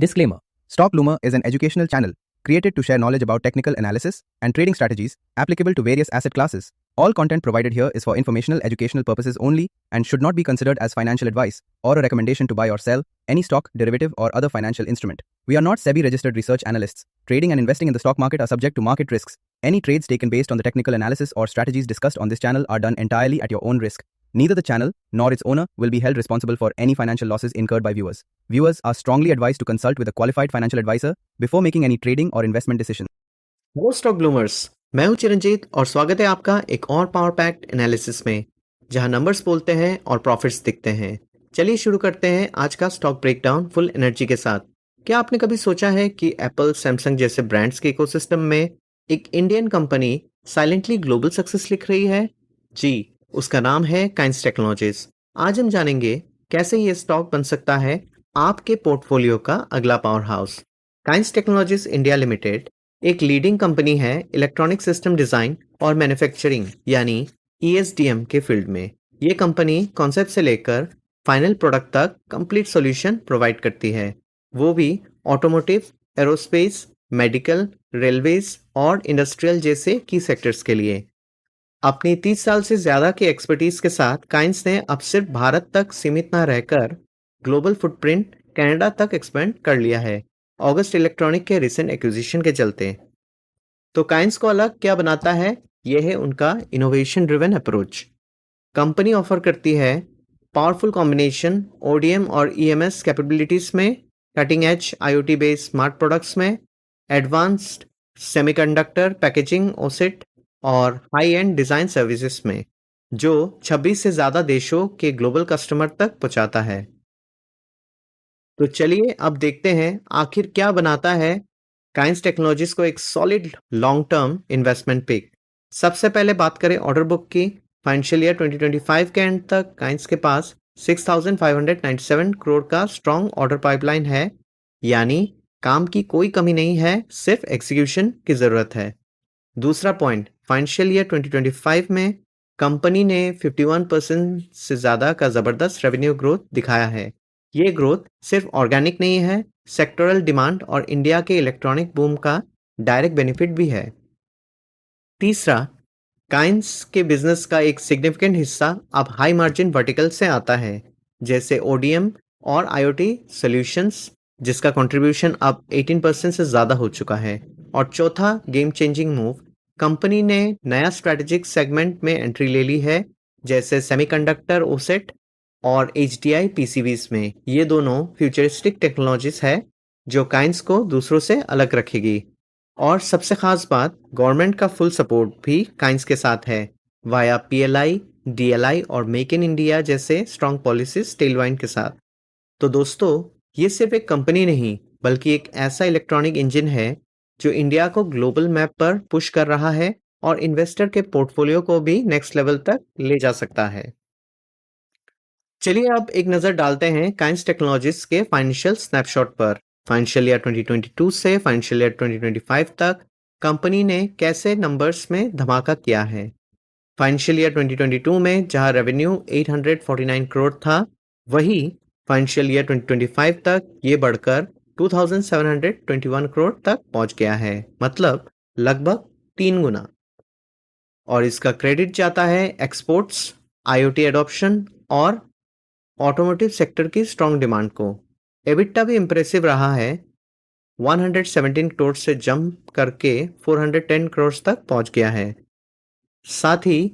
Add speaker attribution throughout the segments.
Speaker 1: Disclaimer: Stock Loomer is an educational channel created to share knowledge about technical analysis and trading strategies applicable to various asset classes. All content provided here is for informational educational purposes only and should not be considered as financial advice or a recommendation to buy or sell any stock, derivative, or other financial instrument. We are not SEBI registered research analysts. Trading and investing in the stock market are subject to market risks. Any trades taken based on the technical analysis or strategies discussed on this channel are done entirely at your own risk. Neither the channel nor its owner will be held responsible for any financial losses incurred by viewers. Viewers are strongly advised to consult with a qualified financial advisor before making any trading or investment decision.
Speaker 2: Hello stock bloomers, मैं हूं चिरंजीत और स्वागत है आपका एक और power packed analysis में, जहां नंबर्स बोलते हैं और प्रॉफिट्स दिखते हैं। चलिए शुरू करते हैं आज का स्टॉक ब्रेकडाउन फुल एनर्जी के साथ। क्या आपने कभी सोचा है कि एप्पल, सैमसंग जैसे ब्रांड्स के इकोसिस्टम में एक Indian company silently global success लिख रही है? जी, उसका नाम है काइंस टेक्नोलॉजीज। आज हम जानेंगे कैसे ये स्टॉक बन सकता है आपके पोर्टफोलियो का अगला power house. Coins technologies India limited एक लीडिंग कंपनी है इलेक्ट्रॉनिक सिस्टम डिजाइन और मैन्युफैक्चरिंग यानी ESDM के फील्ड में। ये कंपनी कॉन्सेप्ट से लेकर फाइनल प्रोडक्ट तक कंप्लीट सॉल्यूशन प्रोवाइड करती है, वो भी ऑटोमोटिव, एरोस्पेस, मेडिकल, रेलवेज और इंडस्ट्रियल जैसे की सेक्टर्स के लिए। अपनी 30 साल से ज्यादा की एक्सपर्टीज के साथ काइंस ने अब सिर्फ भारत तक सीमित न रहकर ग्लोबल फुटप्रिंट कनाडा तक एक्सपेंड कर लिया है, ऑगस्ट इलेक्ट्रॉनिक के रिसेंट एक्विजिशन के चलते। तो काइंस को अलग क्या बनाता है? यह है उनका innovation driven approach. Company offer करती है पावरफुल कॉम्बिनेशन ODM और EMS कैपेबिलिटीज में, cutting edge IoT based smart products में, एडवांस्ड सेमीकंडक्टर पैकेजिंग OSAT और हाई एंड डिजाइन सर्विसेज में, जो 26 से ज्यादा देशों के ग्लोबल कस्टमर तक पहुंचाता है। तो चलिए अब देखते हैं आखिर क्या बनाता है काइंस टेक्नोलॉजीज को एक solid long term investment pick. सबसे पहले बात करें ऑर्डर बुक की। फाइनेंशियल ईयर 2025 के एंड तक काइंस के पास 6,597 करोड़ का स्ट्रॉन्ग ऑर्डर पाइपलाइन है, यानी काम की कोई कमी नहीं है, सिर्फ एग्जीक्यूशन की जरूरत है। दूसरा पॉइंट, फाइनेंशियल ईयर 2025 में कंपनी ने 51% से ज्यादा का जबरदस्त रेवेन्यू ग्रोथ दिखाया है। ये ग्रोथ सिर्फ ऑर्गेनिक नहीं है, सेक्टोरल डिमांड और इंडिया के इलेक्ट्रॉनिक बूम का डायरेक्ट बेनिफिट भी है। तीसरा, काइंस के बिजनेस का एक सिग्निफिकेंट हिस्सा अब हाई मार्जिन वर्टिकल से आता है, जैसे ODM और IoT सॉल्यूशंस, जिसका कंट्रीब्यूशन अब 18% से ज्यादा हो चुका है। और चौथा गेम चेंजिंग मूव, कंपनी ने नया स्ट्रेटेजिक सेगमेंट में एंट्री ले ली है, जैसे सेमीकंडक्टर OSAT और HDI PCBs में। ये दोनों फ्यूचरिस्टिक टेक्नोलॉजीज है जो काइंस को दूसरों से अलग रखेगी। और सबसे खास बात, गवर्नमेंट का फुल सपोर्ट भी काइंस के साथ है वाया PLI, DLI और मेक इन इंडिया जैसे स्ट्रॉन्ग पॉलिसीज टेलवाइन के साथ। तो दोस्तों, ये सिर्फ एक कंपनी नहीं बल्कि एक ऐसा इलेक्ट्रॉनिक इंजन है जो इंडिया को ग्लोबल मैप पर पुश कर रहा है और इन्वेस्टर के पोर्टफोलियो को भी नेक्स्ट लेवल तक ले जा सकता है। चलिए अब एक नजर डालते हैं काइंस टेक्नोलॉजीज के फाइनेंशियल स्नैपशॉट पर। फाइनेंशियल ईयर 2022 से फाइनेंशियल ईयर 2025 तक कंपनी ने कैसे नंबर्स में धमाका किया है। फाइनेंशियल ईयर 2022 में जहां रेवेन्यू 849 करोड़ था, वही फाइनेंशियल ईयर 2025 तक ये बढ़कर 2,721 करोड़ तक पहुंच गया है, मतलब लगभग 3 गुना। और इसका क्रेडिट जाता है एक्सपोर्ट्स, IoT एडॉप्शन और ऑटोमोटिव सेक्टर की स्ट्रॉन्ग डिमांड को। एबिटा भी इंप्रेसिव रहा है, 117 करोड़ से जंप करके 410 करोड़ तक पहुंच गया है। साथ ही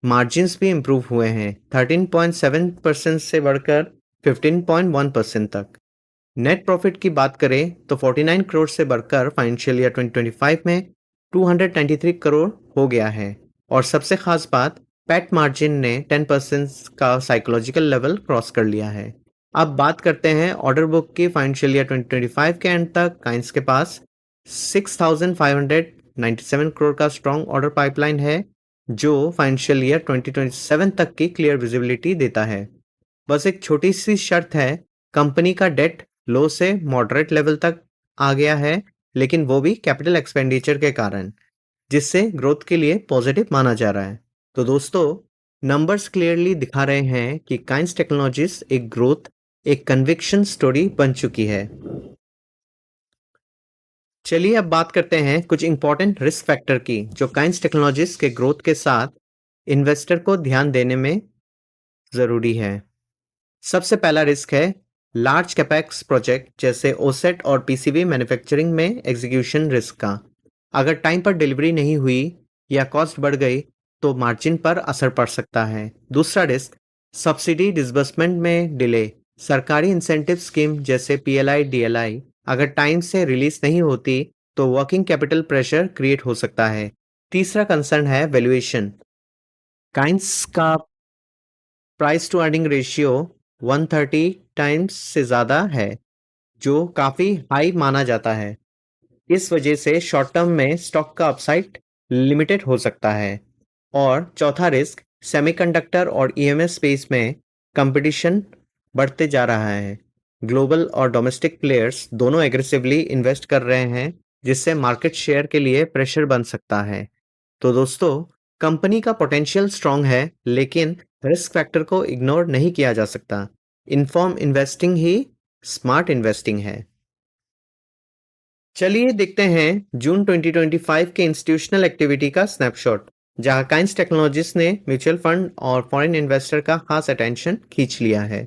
Speaker 2: मार्जिन्स भी इंप्रूव हुए हैं, 13.7% से बढ़कर 15.1% तक। नेट प्रॉफिट की बात करें तो 49 करोड़ से बढ़कर फाइनेंशियल ईयर 2025 में 293 करोड़ हो गया है। और सबसे खास बात, पैट मार्जिन ने 10% का साइकोलॉजिकल लेवल क्रॉस कर लिया है। अब बात करते हैं ऑर्डर बुक की। फाइनेंशियल ईयर 2025 के एंड तक काइंस के पास 6,597 करोड़ का स्ट्रॉन्ग ऑर्डर पाइपलाइन है, जो फाइनेंशियल ईयर 2027 तक की क्लियर विजिबिलिटी देता है। बस एक छोटी सी शर्त है, कंपनी का डेट लो से मॉडरेट लेवल तक आ गया है, लेकिन वो भी कैपिटल एक्सपेंडिचर के कारण, जिससे ग्रोथ के लिए पॉजिटिव माना जा रहा है। तो दोस्तों, नंबर्स क्लियरली दिखा रहे हैं कि काइंस टेक्नोलॉजीज एक ग्रोथ, एक कन्विक्शन स्टोरी बन चुकी है। चलिए अब बात करते हैं कुछ इंपॉर्टेंट रिस्क फैक्टर की जो काइंस टेक्नोलॉजीज के ग्रोथ के साथ इन्वेस्टर को ध्यान देने में ज़रूरी है। सबसे पहला रिस्क है लार्ज कैपेक्स प्रोजेक्ट जैसे ओसेट और पीसीबी मैन्युफैक्चरिंग में एग्जीक्यूशन रिस्क का। अगर टाइम पर डिलीवरी नहीं हुई या कॉस्ट बढ़ गई तो मार्जिन पर असर पड़ सकता है। दूसरा रिस्क सब्सिडी डिसबर्समेंट में डिले। सरकारी इंसेंटिव स्कीम जैसे पीएलआई डीएलआई अगर टाइम से रिलीज नहीं होती तो वर्किंग कैपिटल प्रेशर क्रिएट हो सकता है। तीसरा कंसर्न है वैल्यूएशन। काइंस का price to earning ratio 130 times से ज़्यादा है जो काफ़ी हाई माना जाता है। इस वजह से शॉर्ट टर्म में स्टॉक का अपसाइड लिमिटेड हो सकता है। और चौथा रिस्क सेमीकंडक्टर और ईएमएस स्पेस में कंपटीशन बढ़ते जा रहा है। ग्लोबल और डोमेस्टिक प्लेयर्स दोनों एग्रेसिवली इन्वेस्ट कर रहे हैं जिससे मार्केट शेयर के लिए प्रेशर बन सकता है। तो दोस्तों, कंपनी का पोटेंशियल स्ट्रांग है लेकिन रिस्क फैक्टर को इग्नोर नहीं किया जा सकता। इन्फॉर्म इन्वेस्टिंग ही स्मार्ट इन्वेस्टिंग है। चलिए देखते हैं जून 2025 के इंस्टीट्यूशनल एक्टिविटी का स्नैपशॉट, जहां काइंस टेक्नोलॉजीज ने म्यूचुअल फंड और फॉरेन इन्वेस्टर का खास अटेंशन खींच लिया है।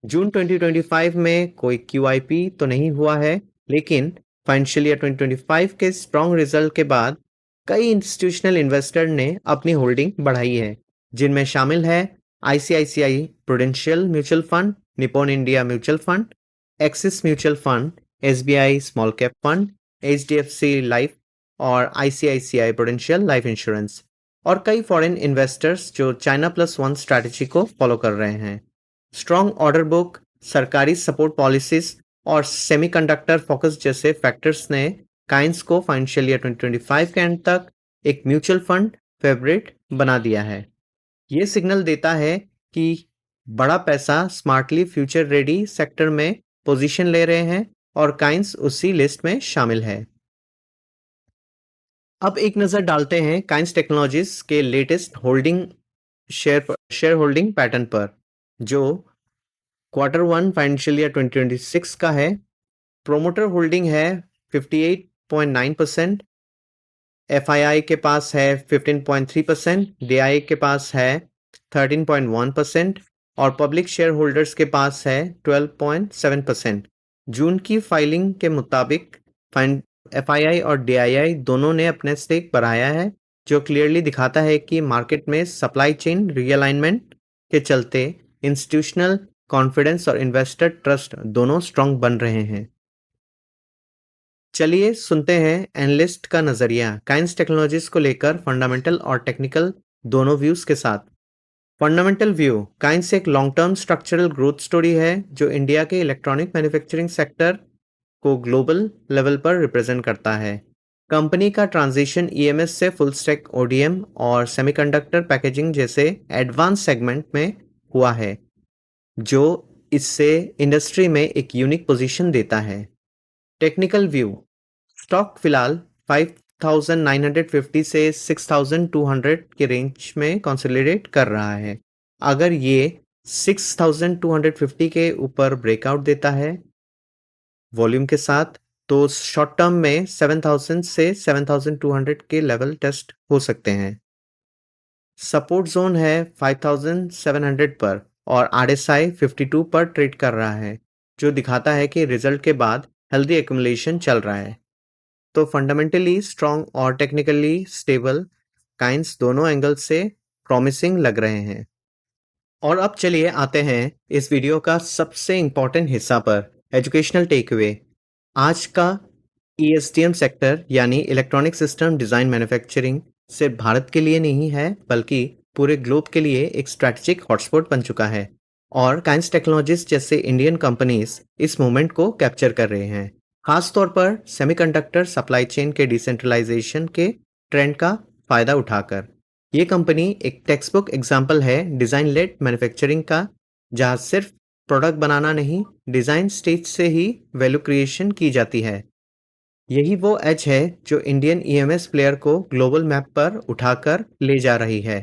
Speaker 2: जून 2025 में कोई क्यूआईपी तो नहीं हुआ है, लेकिन फाइनेंशियल ईयर 2025 के स्ट्रॉन्ग रिजल्ट के बाद कई इंस्टीट्यूशनल इन्वेस्टर ने अपनी होल्डिंग बढ़ाई है, जिनमें शामिल है ICICI prudential mutual fund, Nippon India mutual fund, axis mutual fund, SBI small cap fund, HDFC life और आईसीआईसीआई प्रूडेंशियल लाइफ इंश्योरेंस, और कई फॉरेन इन्वेस्टर्स जो चाइना प्लस वन स्ट्रैटेजी को फॉलो कर रहे हैं। स्ट्रॉन्ग ऑर्डर बुक, सरकारी support policies और सेमीकंडक्टर फोकस जैसे फैक्टर्स ने काइंस को फाइनेंशियल ईयर 2025 के एंड तक एक म्यूचुअल फंड फेवरेट बना दिया है। ये सिग्नल देता है कि बड़ा पैसा स्मार्टली फ्यूचर रेडी सेक्टर में पोजीशन ले रहे हैं और काइंस उसी लिस्ट में शामिल है। अब एक नज़र डालते हैं काइंस टेक्नोलॉजीज के latest holding share holding pattern पर, जो क्वार्टर वन फाइनेंशियल ईयर 2026 का है। प्रोमोटर होल्डिंग है 58.9%, एफआईआई के पास है 15.3%, डीआई के पास है 13.1% और पब्लिक शेयर होल्डर्स के पास है 12.7%। जून की फाइलिंग के मुताबिक एफआईआई और डीआईआई दोनों ने अपने स्टेक बढ़ाया है, जो क्लियरली दिखाता है कि मार्केट में सप्लाई चेन रीअलाइनमेंट के चलते इंस्टीट्यूशनल कॉन्फिडेंस और इन्वेस्टर ट्रस्ट दोनों स्ट्रांग बन रहे हैं। चलिए सुनते हैं एनालिस्ट का नजरिया काइंस टेक्नोलॉजीज को लेकर फंडामेंटल और टेक्निकल दोनों व्यूज के साथ। फंडामेंटल व्यू, काइंस एक long term structural growth story है जो इंडिया के इलेक्ट्रॉनिक मैन्युफैक्चरिंग सेक्टर को ग्लोबल लेवल पर रिप्रेजेंट करता है। कंपनी का ट्रांजिशन ईएमएस से फुल स्टैक ओडीएम और सेमीकंडक्टर पैकेजिंग जैसे एडवांस सेगमेंट में हुआ है, जो इससे इंडस्ट्री में एक यूनिक पोजीशन देता है। टेक्निकल व्यू, स्टॉक फिलहाल 5,950 से 6,200 के रेंज में कंसोलिडेट कर रहा है। अगर ये 6,250 के ऊपर ब्रेकआउट देता है वॉल्यूम के साथ, तो शॉर्ट टर्म में 7,000 से 7,200 के लेवल टेस्ट हो सकते हैं। सपोर्ट जोन है 5,700 पर और आरएसआई 52 पर ट्रेड कर रहा है, जो दिखाता है कि रिजल्ट के बाद हेल्दी एक्यूमुलेशन चल रहा है। तो फंडामेंटली स्ट्रॉन्ग और टेक्निकली स्टेबल काइंस दोनों एंगल से प्रॉमिसिंग लग रहे हैं। और अब चलिए आते हैं इस वीडियो का सबसे इम्पोर्टेंट हिस्सा पर, एजुकेशनल टेकअवे। आज का ईएसडीएम सेक्टर यानी इलेक्ट्रॉनिक सिस्टम डिज़ाइन मैन्युफैक्चरिंग सिर्फ भारत के लिए नहीं है बल्कि पूरे ग्लोब के लिए एक स्ट्रैटेजिक हॉटस्पॉट बन चुका है, और काइंस टेक्नोलॉजीज जैसे इंडियन कंपनीज इस मोमेंट को कैप्चर कर रहे हैं, खासतौर पर सेमीकंडक्टर सप्लाई चेन के डिसेंट्रलाइजेशन के ट्रेंड का फायदा उठाकर। ये कंपनी एक टेक्स्ट बुक एग्जाम्पल है डिज़ाइन लेड मैन्युफैक्चरिंग का, जहाँ सिर्फ प्रोडक्ट बनाना नहीं, डिज़ाइन स्टेज से ही वैल्यू क्रिएशन की जाती है। यही वो एज है जो इंडियन ईएमएस प्लेयर को ग्लोबल मैप पर उठाकर ले जा रही है।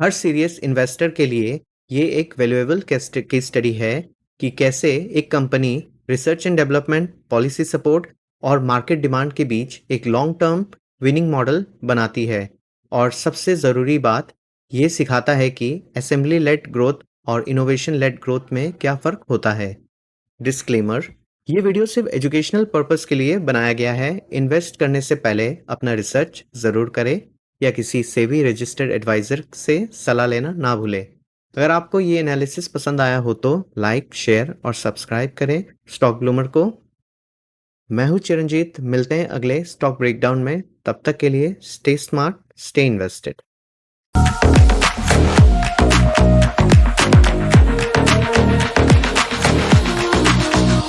Speaker 2: हर सीरियस इन्वेस्टर के लिए ये एक वैल्यूएबल केस स्टडी है कि कैसे एक company research and development, policy support और मार्केट डिमांड के बीच एक लॉन्ग टर्म विनिंग मॉडल बनाती है। और सबसे ज़रूरी बात, ये सिखाता है कि असेंबली लेड ग्रोथ और इनोवेशन लेड ग्रोथ में क्या फ़र्क होता है। डिस्क्लेमर, ये वीडियो सिर्फ एजुकेशनल पर्पस के लिए बनाया गया है। इन्वेस्ट करने से पहले अपना रिसर्च ज़रूर करें या किसी सेबी रजिस्टर्ड एडवाइज़र से सलाह लेना ना भूलें। अगर आपको ये एनालिसिस पसंद आया हो तो लाइक, शेयर और सब्सक्राइब करें स्टॉक ब्लूमर को। मैं हूँ चिरंजीत, मिलते हैं अगले स्टॉक ब्रेकडाउन में। तब तक के लिए स्टे स्मार्ट, स्टे इन्वेस्टेड।